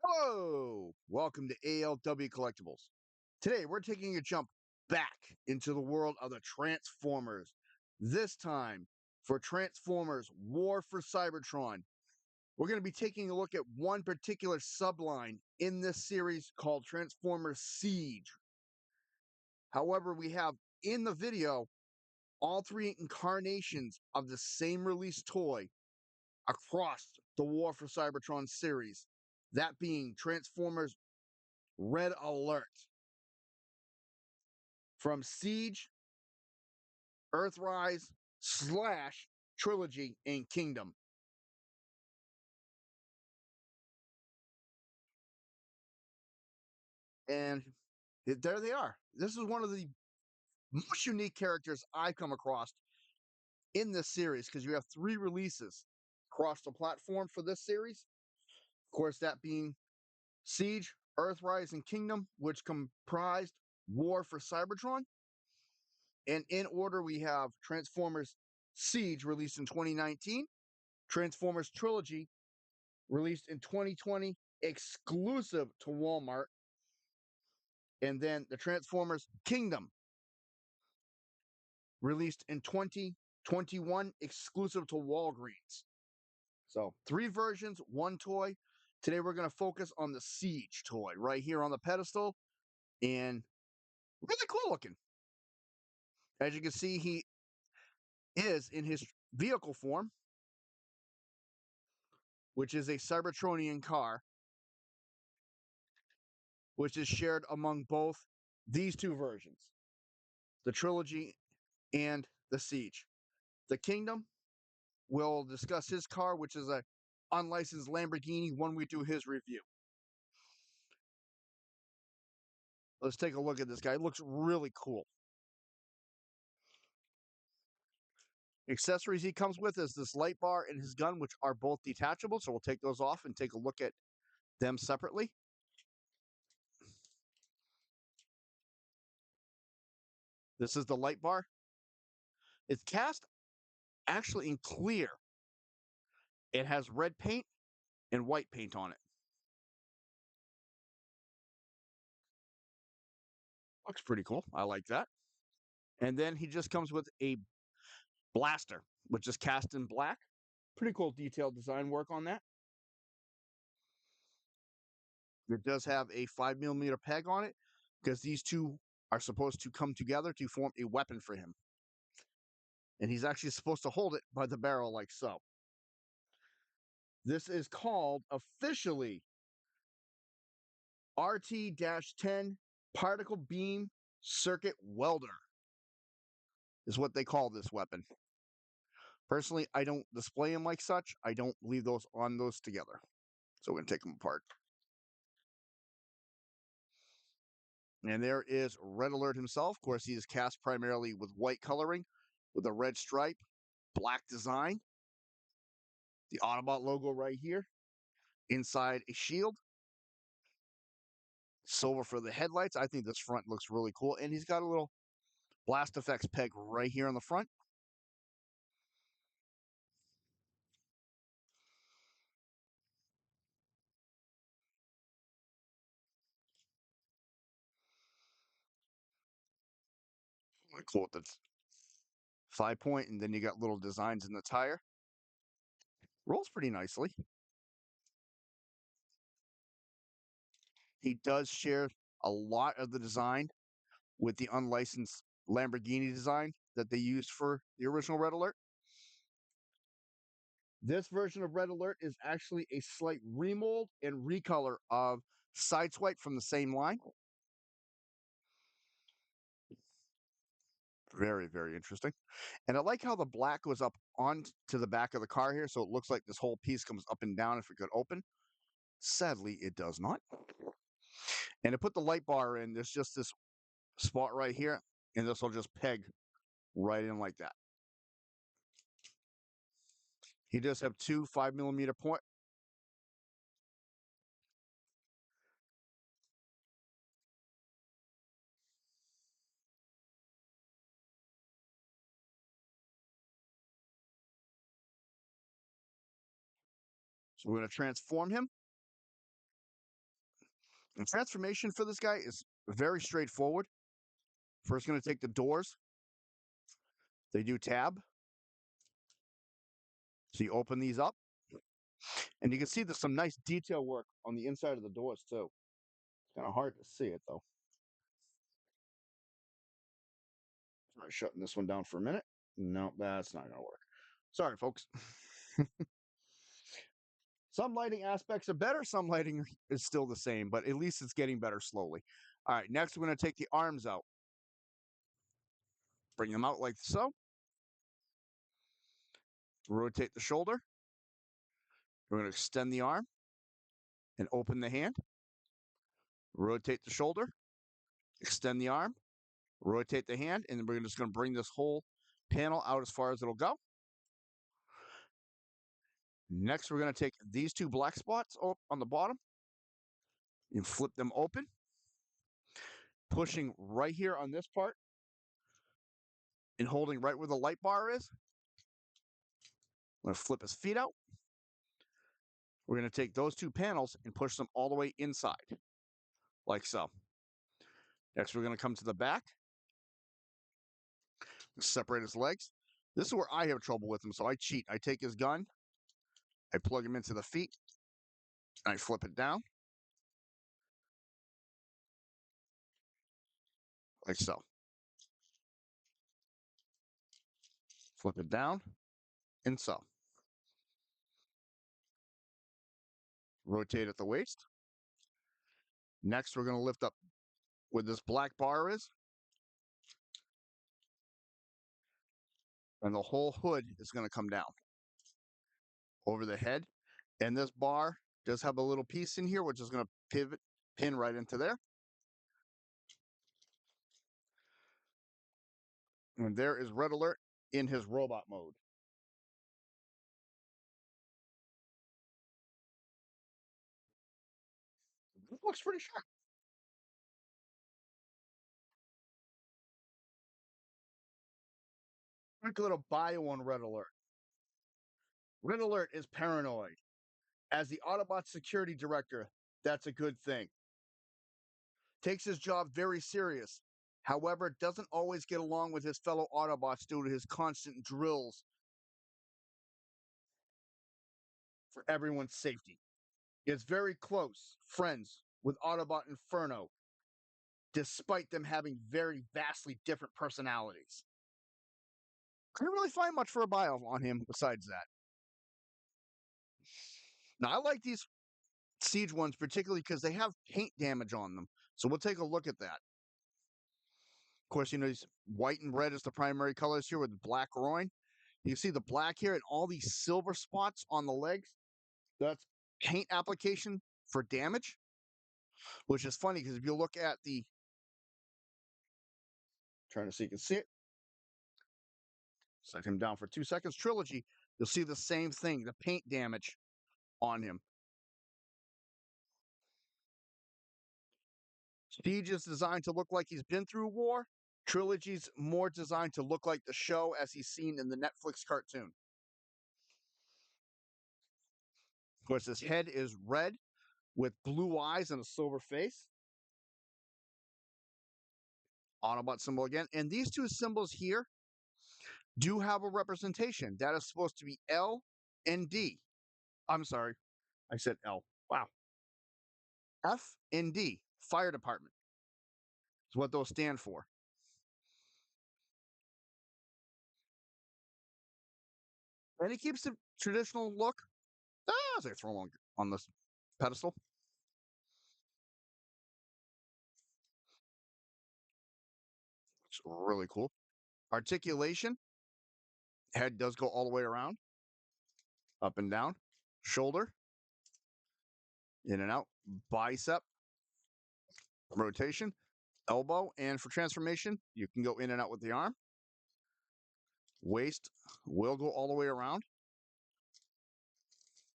Hello, welcome to ALW Collectibles. Today we're taking a jump back into the world of the Transformers. This time for Transformers War for Cybertron. We're going to be taking a look at one particular subline in this series called Transformers Siege. However, we have in the video all three incarnations of the same release toy across the War for Cybertron series. That being Transformers Red Alert. From Siege, Earthrise, slash Trilogy, and Kingdom. And there they are. This is one of the most unique characters I've come across in this series because you have three releases across the platform for this series. Of course, that being Siege, Earthrise, and Kingdom, which comprised War for Cybertron. And in order, we have Transformers Siege, released in 2019, Transformers Trilogy, released in 2020, exclusive to Walmart, and then the Transformers Kingdom, released in 2021, exclusive to Walgreens. So, three versions, one toy. Today, we're going to focus on the Siege toy right here on the pedestal, and really cool looking. As you can see, he is in his vehicle form, which is a Cybertronian car, which is shared among both these two versions, the Trilogy and the Siege. The Kingdom, we'll discuss his car, which is a unlicensed Lamborghini, when we do his review. Let's take a look at this guy. It looks really cool. Accessories he comes with is this light bar and his gun, which are both detachable. So we'll take those off and take a look at them separately. This is the light bar. It's cast actually in clear. It has red paint and white paint on it. Looks pretty cool. I like that. And then he just comes with a blaster, which is cast in black. Pretty cool detailed design work on that. It does have a 5mm peg on it because these two are supposed to come together to form a weapon for him. And he's actually supposed to hold it by the barrel like so. This is called officially RT-10 Particle Beam Circuit Welder, is what they call this weapon. Personally, I don't display them like such. I don't leave those on those together. So we're going to take them apart. And there is Red Alert himself. Of course, he is cast primarily with white coloring with a red stripe, black design. The Autobot logo right here. Inside a shield. Silver for the headlights. I think this front looks really cool. And he's got a little blast effects peg right here on the front. Really cool with the 5-point, and then you got little designs in the tire. Rolls pretty nicely. He does share a lot of the design with the unlicensed Lamborghini design that they used for the original Red Alert. This version of Red Alert is actually a slight remold and recolor of Sideswipe from the same line. Very, very interesting. And I like how the black goes up onto the back of the car here, so it looks like this whole piece comes up and down if it could open. Sadly, it does not. And to put the light bar in, there's just this spot right here, and this will just peg right in like that. He does have two 5mm point. So we're going to transform him. The transformation for this guy is very straightforward. First, going to take the doors. They do tab. So you open these up, and you can see there's some nice detail work on the inside of the doors, too. It's kind of hard to see it, though. Try shutting this one down for a minute. No, that's not going to work. Sorry, folks. Some lighting aspects are better. Some lighting is still the same, but at least it's getting better slowly. All right, next we're going to take the arms out. Bring them out like so. Rotate the shoulder. We're going to extend the arm and open the hand. Rotate the shoulder. Extend the arm. Rotate the hand. And then we're just going to bring this whole panel out as far as it'll go. Next, we're going to take these two black spots on the bottom and flip them open. Pushing right here on this part and holding right where the light bar is. I'm going to flip his feet out. We're going to take those two panels and push them all the way inside, like so. Next, we're going to come to the back. Separate his legs. This is where I have trouble with him, so I cheat. I take his gun, I plug him into the feet, and I flip it down, like so. Flip it down, and so. Rotate at the waist. Next, we're going to lift up where this black bar is, and the whole hood is going to come down over the head. And this bar does have a little piece in here, which is going to pin right into there. And there is Red Alert in his robot mode. It looks pretty sharp. Quick little bio on Red Alert. Red Alert is paranoid. As the Autobot security director, that's a good thing. Takes his job very serious. However, doesn't always get along with his fellow Autobots due to his constant drills for everyone's safety. Is very close friends with Autobot Inferno, despite them having very vastly different personalities. Couldn't really find much for a bio on him besides that. Now, I like these Siege ones particularly because they have paint damage on them. So we'll take a look at that. Of course, you know, white and red is the primary colors here with black groin. You can see the black here and all these silver spots on the legs. That's paint application for damage, which is funny because if you look at the, trying to see you can see it, set him down for 2 seconds, trilogy, you'll see the same thing, the paint damage on him. Siege is designed to look like he's been through war. Trilogy's more designed to look like the show as he's seen in the Netflix cartoon. Of course, his head is red with blue eyes and a silver face. Autobot symbol again. And these two symbols here do have a representation. That is supposed to be L and D. I'm sorry, I said L. Wow. F and D, fire department, is what those stand for. And he keeps the traditional look. As I throw on this pedestal. It's really cool. Articulation. Head does go all the way around, up and down. Shoulder, in and out. Bicep, rotation. Elbow, and for transformation, you can go in and out with the arm. Waist will go all the way around.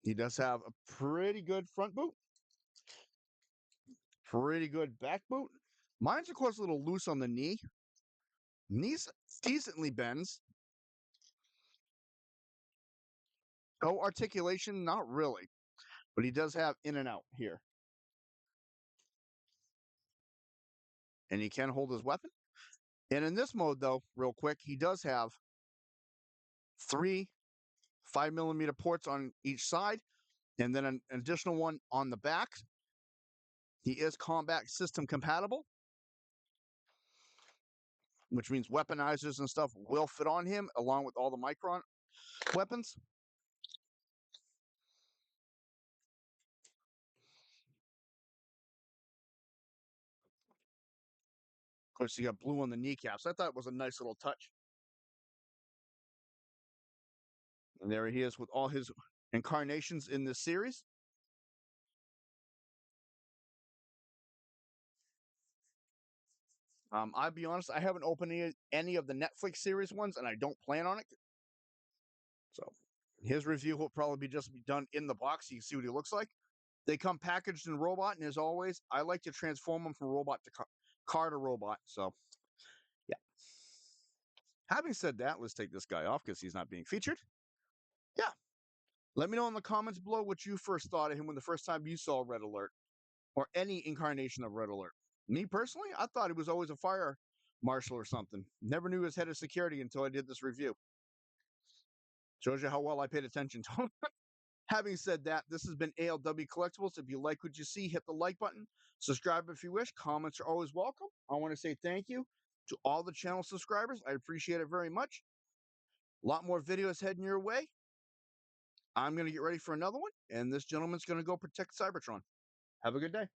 He does have a pretty good front boot. Pretty good back boot. Mine's, of course, a little loose on the knee. Knee's decently bends. Oh, articulation, not really. But he does have in and out here. and he can hold his weapon. And in this mode, though, real quick, he does have 3 5mm ports on each side, and then an additional one on the back. He is combat system compatible, which means weaponizers and stuff will fit on him, along with all the Micron weapons. Of course, you got blue on the kneecaps. I thought it was a nice little touch. And there he is with all his incarnations in this series. I'll be honest, I haven't opened any of the Netflix series ones, and I don't plan on it. So his review will probably just be done in the box. So you can see what he looks like. They come packaged in robot, and as always, I like to transform them from robot to car to robot. So, yeah. Having said that, let's take this guy off because he's not being featured. Yeah. Let me know in the comments below what you first thought of him when the first time you saw Red Alert or any incarnation of Red Alert. Me personally, I thought he was always a fire marshal or something. Never knew he was head of security until I did this review. Shows you how well I paid attention to him. Having said that, this has been ALW Collectibles. If you like what you see, hit the like button. Subscribe if you wish. Comments are always welcome. I want to say thank you to all the channel subscribers. I appreciate it very much. A lot more videos heading your way. I'm going to get ready for another one, and this gentleman's going to go protect Cybertron. Have a good day.